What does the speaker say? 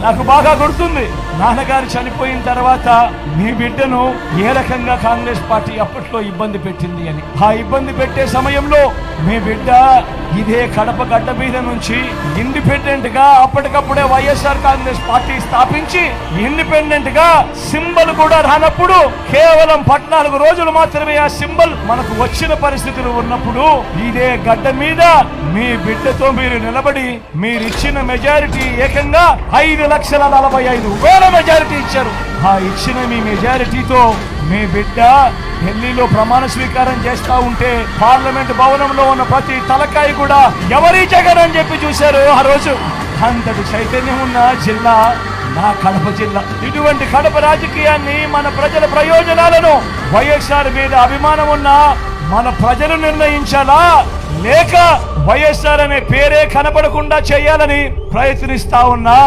నాకు బాగా గుర్తుంది. నాన్నగారు చనిపోయిన తర్వాత మీ బిడ్డను ఏ రకంగా కాంగ్రెస్ పార్టీ అప్పట్లో ఇబ్బంది పెట్టింది అని. ఆ ఇబ్బంది పెట్టే సమయంలో మీ బిడ్డ ఇదే కడప గడ్డ మీద నుంచి ఇండిపెండెంట్ గా అప్పటికప్పుడే వైఎస్ఆర్ కాంగ్రెస్ పార్టీ స్థాపించి ఇండిపెండెంట్ గా సింబల్ కూడా రానప్పుడు కేవలం 14 రోజులు మాత్రమే ఆ సింబల్ మనకు వచ్చిన పరిస్థితులు ఉన్నప్పుడు ఇదే గడ్డ మీద మీ బిడ్డతో మీరు నిలబడి మీరిచ్చిన మెజారిటీ ఏకంగా 5,45,000 మెజారిటీ ఇచ్చారు. ఆ ఇచ్చిన మీ మెజారిటీతో మీ బిడ్డ ఢిల్లీలో ప్రమాణ స్వీకారం చేస్తా ఉంటే పార్లమెంట్ భవనంలో ఉన్న ప్రతి తలకాయ కూడా ఎవరి జగన్ అని చెప్పి చూశారు. ఆ రోజు అంతటి చైతన్యం ఉన్న జిల్లా నా కడప జిల్లా. ఇటువంటి కడప రాజకీయాన్ని, మన ప్రజల ప్రయోజనాలను, వైఎస్ఆర్ మీద అభిమానం ఉన్న మన ప్రజలు నిర్ణయించాలా, లేక వైఎస్ఆర్ అనే పేరే కనపడకుండా చేయాలని ప్రయత్నిస్తా ఉన్నా